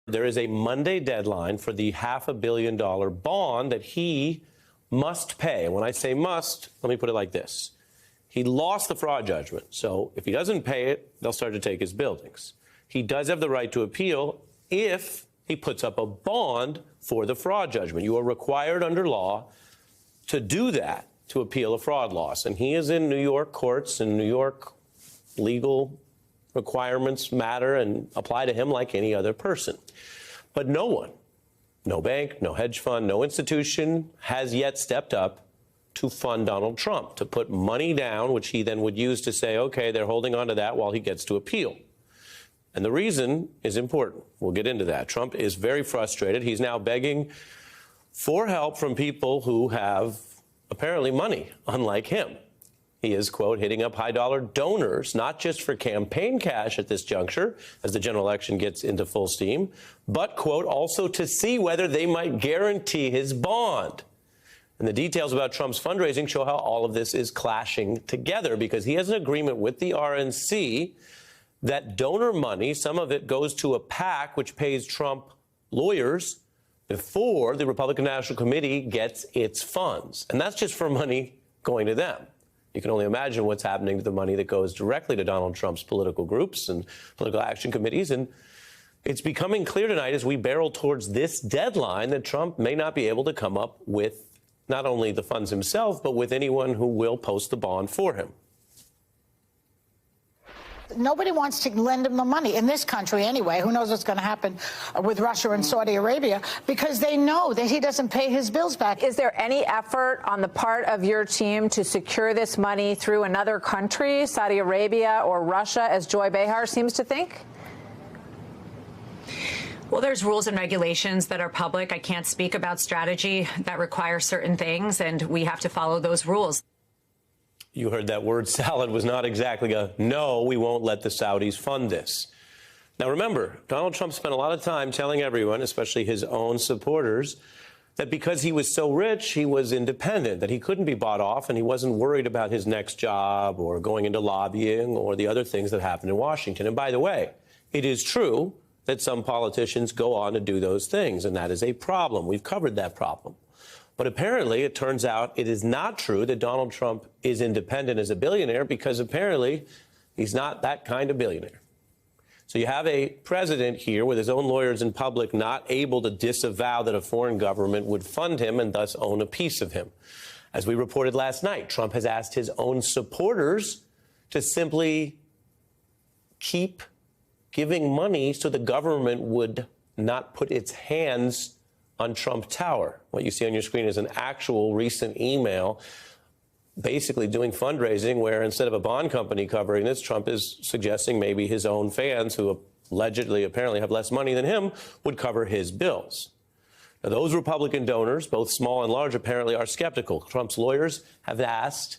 There is a Monday deadline for the $500 million bond that he must pay. And when I say must, let me put it like this. He lost the fraud judgment. So if he doesn't pay it, they'll start to take his buildings. He does have the right to appeal if he puts up a bond for the fraud judgment. You are required under law to do that, to appeal a fraud loss. And he is in New York courts, and New York legal requirements matter and apply to him like any other person. But no one, no bank, no hedge fund, no institution has yet stepped up to fund Donald Trump, to put money down, which he then would use to say, okay, they're holding on to that while he gets to appeal. And the reason is important. We'll get into that. Trump is very frustrated. He's now begging for help from people who have apparently money, unlike him. He is, quote, hitting up high-dollar donors, not just for campaign cash at this juncture, as the general election gets into full steam, but, quote, also to see whether they might guarantee his bond. And the details about Trump's fundraising show how all of this is clashing together, because he has an agreement with the RNC that donor money, some of it goes to a PAC, which pays Trump lawyers before the Republican National Committee gets its funds. And that's just for money going to them. You can only imagine what's happening to the money that goes directly to Donald Trump's political groups and political action committees. And it's becoming clear tonight as we barrel towards this deadline that Trump may not be able to come up with not only the funds himself, but with anyone who will post the bond for him. Nobody wants to lend him the money, in this country anyway. Who knows what's going to happen with Russia and Saudi Arabia, because they know that he doesn't pay his bills back. Is there any effort on the part of your team to secure this money through another country, Saudi Arabia or Russia, as Joy Behar seems to think? Well, there's rules and regulations that are public. I can't speak about strategy that require certain things, and we have to follow those rules. You heard that word salad was not exactly a no, we won't let the Saudis fund this. Now, remember, Donald Trump spent a lot of time telling everyone, especially his own supporters, that because he was so rich, he was independent, that he couldn't be bought off, and he wasn't worried about his next job or going into lobbying or the other things that happened in Washington. And by the way, it is true that some politicians go on to do those things, and that is a problem. We've covered that problem. But apparently, it turns out it is not true that Donald Trump is independent as a billionaire, because apparently he's not that kind of billionaire. So you have a president here with his own lawyers in public not able to disavow that a foreign government would fund him and thus own a piece of him. As we reported last night, Trump has asked his own supporters to simply keep giving money so the government would not put its hands on Trump Tower. What you see on your screen is an actual recent email basically doing fundraising where instead of a bond company covering this, Trump is suggesting maybe his own fans, who allegedly apparently have less money than him, would cover his bills. Now, those Republican donors, both small and large, apparently are skeptical. Trump's lawyers have asked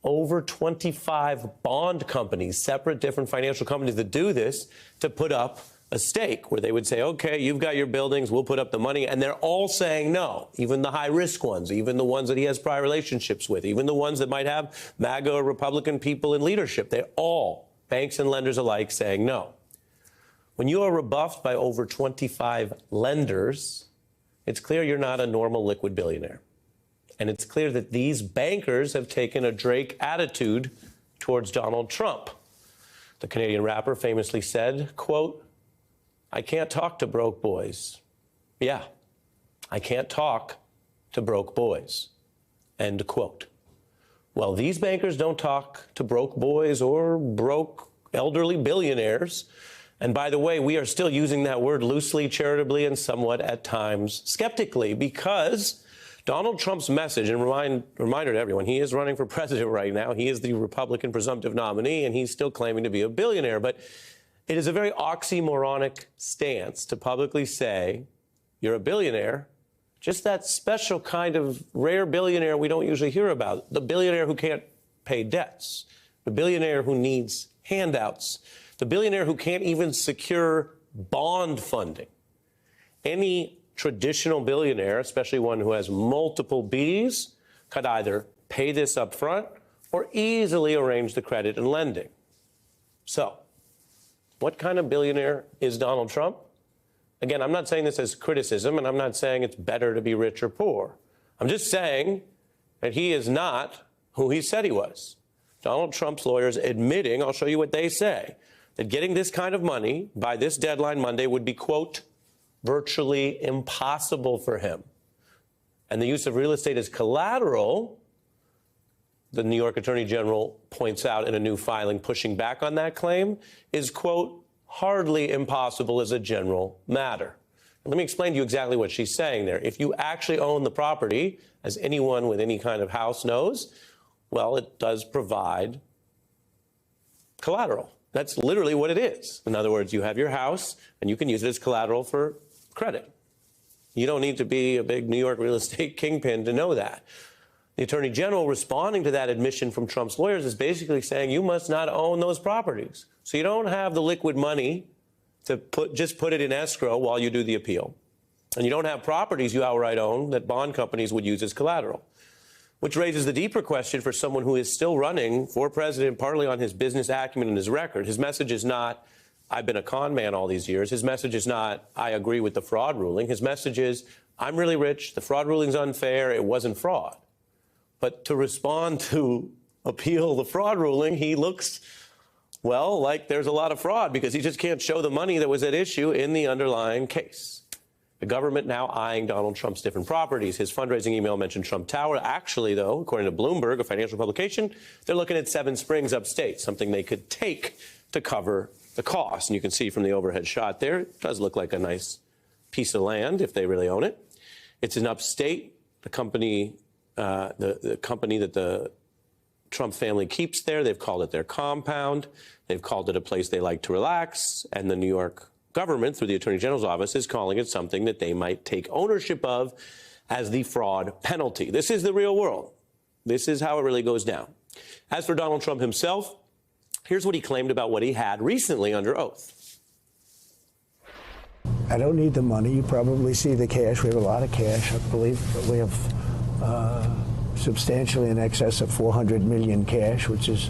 over 25 bond companies, separate different financial companies that do this, to put up a stake where they would say, okay, you've got your buildings, we'll put up the money. And they're all saying no, even the high-risk ones, even the ones that he has prior relationships with, even the ones that might have MAGA or Republican people in leadership. They're all, banks and lenders alike, saying no. When you are rebuffed by over 25 lenders, it's clear you're not a normal liquid billionaire. And it's clear that these bankers have taken a Drake attitude towards Donald Trump. The Canadian rapper famously said, quote, "I can't talk to broke boys." Yeah, I can't talk to broke boys. End quote. Well, these bankers don't talk to broke boys or broke elderly billionaires. And by the way, we are still using that word loosely, charitably, and somewhat at times skeptically, because Donald Trump's message, and reminder to everyone, he is running for president right now. He is the Republican presumptive nominee, and he's still claiming to be a billionaire. But it is a very oxymoronic stance to publicly say you're a billionaire, just that special kind of rare billionaire we don't usually hear about, the billionaire who can't pay debts, the billionaire who needs handouts, the billionaire who can't even secure bond funding. Any traditional billionaire, especially one who has multiple Bs, could either pay this up front or easily arrange the credit and lending. So, what kind of billionaire is Donald Trump? Again, I'm not saying this as criticism, and I'm not saying it's better to be rich or poor. I'm just saying that he is not who he said he was. Donald Trump's lawyers admitting, I'll show you what they say, that getting this kind of money by this deadline Monday would be, quote, virtually impossible for him. And the use of real estate as collateral, the New York Attorney General points out in a new filing pushing back on that claim, is, quote, hardly impossible as a general matter. Let me explain to you exactly what she's saying there. If you actually own the property, as anyone with any kind of house knows, well, it does provide collateral. That's literally what it is. In other words, you have your house and you can use it as collateral for credit. You don't need to be a big New York real estate kingpin to know that. The Attorney General responding to that admission from Trump's lawyers is basically saying you must not own those properties. So you don't have the liquid money to just put it in escrow while you do the appeal. And you don't have properties you outright own that bond companies would use as collateral, which raises the deeper question for someone who is still running for president partly on his business acumen and his record. His message is not, I've been a con man all these years. His message is not, I agree with the fraud ruling. His message is, I'm really rich. The fraud ruling's unfair. It wasn't fraud. But to respond to appeal the fraud ruling, he looks, well, like there's a lot of fraud because he just can't show the money that was at issue in the underlying case. The government now eyeing Donald Trump's different properties. His fundraising email mentioned Trump Tower. Actually, though, according to Bloomberg, a financial publication, they're looking at Seven Springs upstate, something they could take to cover the cost. And you can see from the overhead shot there, it does look like a nice piece of land if they really own it. It's in upstate. The company the company that the Trump family keeps there, they've called it their compound. They've called it a place they like to relax. And the New York government, through the Attorney General's office, is calling it something that they might take ownership of as the fraud penalty. This is the real world. This is how it really goes down. As for Donald Trump himself, here's what he claimed about what he had recently under oath. I don't need the money. You probably see the cash. We have a lot of cash. I believe we have substantially in excess of 400 million cash, which is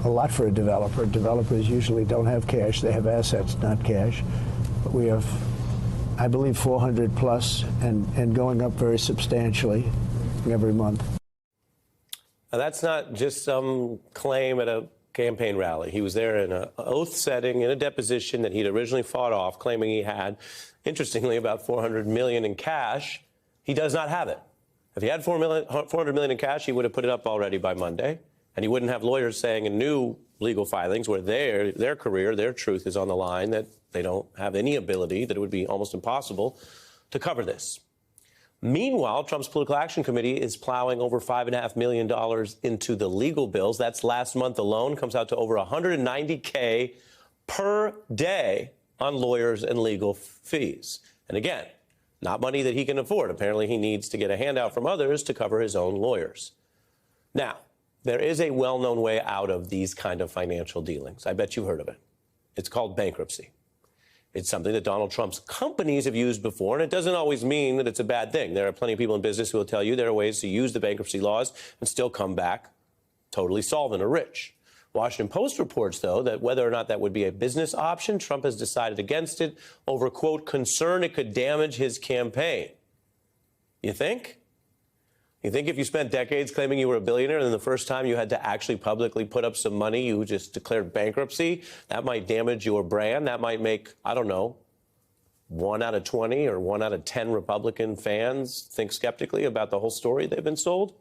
a lot for a developer. Developers usually don't have cash. They have assets, not cash. But we have, I believe, 400 plus and going up very substantially every month. Now, that's not just some claim at a campaign rally. He was there in an oath setting in a deposition that he'd originally fought off, claiming he had, interestingly, about 400 million in cash. He does not have it. If he had 400 million in cash, he would have put it up already by Monday. And he wouldn't have lawyers saying in new legal filings where their career, their truth is on the line, that they don't have any ability, that it would be almost impossible to cover this. Meanwhile, Trump's Political Action Committee is plowing over $5.5 million into the legal bills. That's last month alone, comes out to over $190K per day on lawyers and legal fees. And again, not money that he can afford. Apparently, he needs to get a handout from others to cover his own lawyers. Now, there is a well-known way out of these kind of financial dealings. I bet you've heard of it. It's called bankruptcy. It's something that Donald Trump's companies have used before, and it doesn't always mean that it's a bad thing. There are plenty of people in business who will tell you there are ways to use the bankruptcy laws and still come back totally solvent or rich. Washington Post reports, though, that whether or not that would be a business option, Trump has decided against it over, quote, concern it could damage his campaign. You think? You think if you spent decades claiming you were a billionaire and then the first time you had to actually publicly put up some money, you just declared bankruptcy, that might damage your brand? That might make, I don't know, 1 out of 20 or 1 out of 10 Republican fans think skeptically about the whole story they've been sold?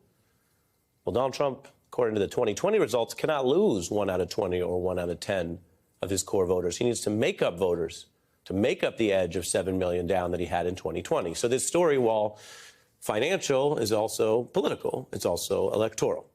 Well, Donald Trump, according to the 2020 results, cannot lose 1 out of 20 or 1 out of 10 of his core voters. He needs to make up voters, to make up the edge of 7 million down that he had in 2020. So this story, while financial, is also political. It's also electoral.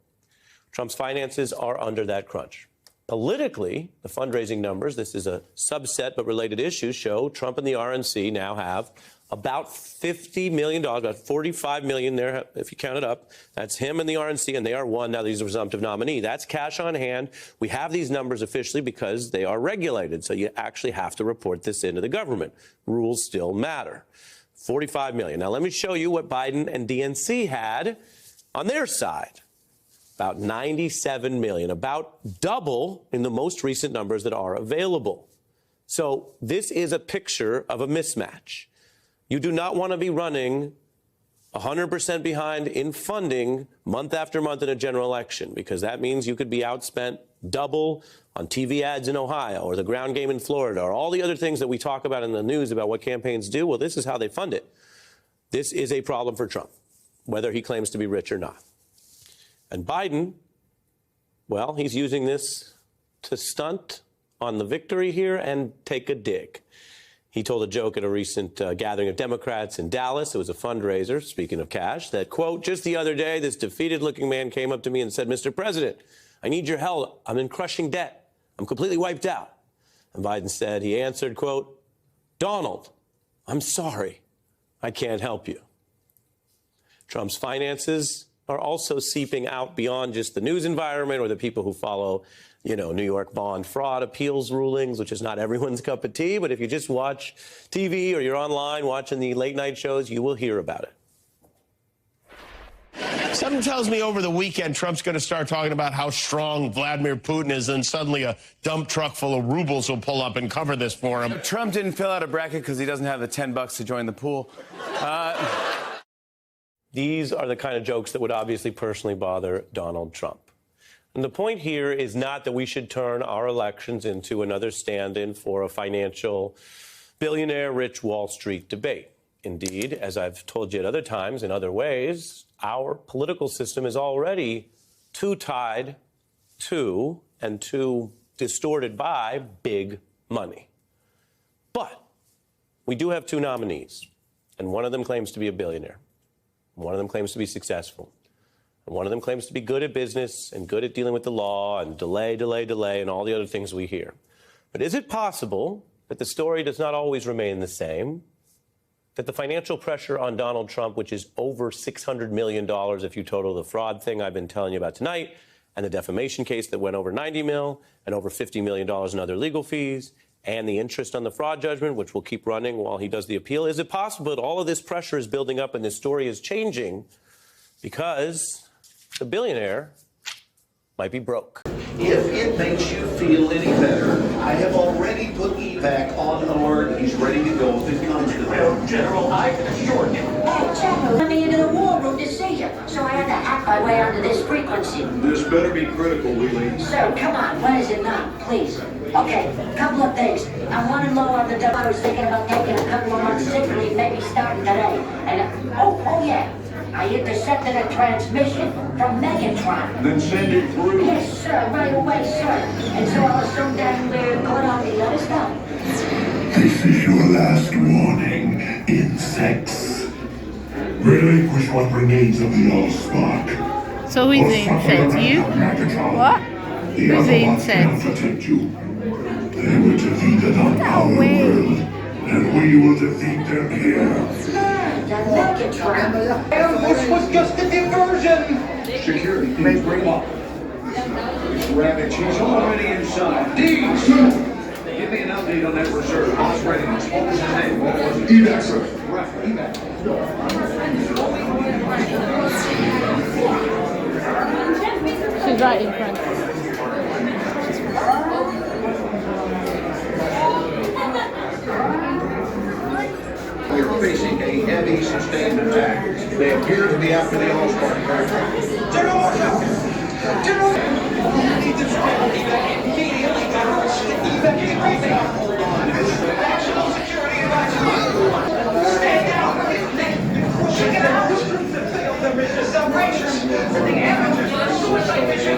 Trump's finances are under that crunch. Politically, the fundraising numbers, this is a subset but related issues, show Trump and the RNC now have about $50 million, about $45 million there, if you count it up. That's him and the RNC, and they are one. Now he's a presumptive nominee. That's cash on hand. We have these numbers officially because they are regulated, so you actually have to report this into the government. Rules still matter. 45 million. Now, let me show you what Biden and DNC had on their side. About 97 million, about double in the most recent numbers that are available. So this is a picture of a mismatch. You do not want to be running 100% behind in funding month after month in a general election, because that means you could be outspent double on TV ads in Ohio or the ground game in Florida or all the other things that we talk about in the news about what campaigns do. Well, this is how they fund it. This is a problem for Trump, whether he claims to be rich or not. And Biden, well, he's using this to stunt on the victory here and take a dig. He told a joke at a recent gathering of Democrats in Dallas. It was a fundraiser, speaking of cash, that, quote, just the other day, this defeated-looking man came up to me and said, Mr. President, I need your help. I'm in crushing debt. I'm completely wiped out. And Biden said, he answered, quote, Donald, I'm sorry. I can't help you. Trump's finances are also seeping out beyond just the news environment or the people who follow, New York bond fraud appeals rulings, which is not everyone's cup of tea. But if you just watch TV or you're online watching the late night shows, you will hear about it. Something tells me over the weekend Trump's going to start talking about how strong Vladimir Putin is, and suddenly a dump truck full of rubles will pull up and cover this for him. Trump didn't fill out a bracket because he doesn't have the $10 to join the pool. These are the kind of jokes that would obviously personally bother Donald Trump. And the point here is not that we should turn our elections into another stand-in for a financial billionaire rich Wall Street debate. Indeed, as I've told you at other times in other ways, our political system is already too tied to and too distorted by big money. But we do have two nominees, and one of them claims to be a billionaire. One of them claims to be successful. And one of them claims to be good at business and good at dealing with the law and delay, and all the other things we hear. But is it possible that the story does not always remain the same? That the financial pressure on Donald Trump, which is over $600 million if you total the fraud thing I've been telling you about tonight, and the defamation case that went over $90 million and over $50 million in other legal fees, and the interest on the fraud judgment, which will keep running while he does the appeal, is it possible that all of this pressure is building up and this story is changing because the billionaire might be broke? If it makes you feel any better, I have already put evac on alert. He's ready to go if it comes to that. General, I can assure you. Hey, General, let me into the war room to see you, so I had to hack my way onto this frequency. This better be critical, Wheelie. So, come on, what is it now, please? Okay, couple of things. I'm running low on the dough. I was thinking about taking a couple of months sick leave, maybe starting today. And, oh yeah, I intercepted a transmission from Megatron. Then send it through. Yes, sir, right away, sir. And so I was so damn good on the other stuff. This is your last warning, insects. Relinquish what remains of the Allspark. So who's the insect? You? What? Who's the insect? Protect you. They were defeated on our world, and we will defeat them here. This was just a diversion. Security, please bring up. Rabbit, she's already inside. Deeds! Give me an update on that reserve. Boss readiness. What was his name? What was it? Evac, sir. Right, evac. She's right in front. We are facing a heavy, sustained attack. They appear to be after the All-Star aircraft. General, watch out! General! Need this immediately, General. Evacuate everything. Hold on. National security advisory. Stay down. Check it out. There is a celebration. The amateurs for suicide mission.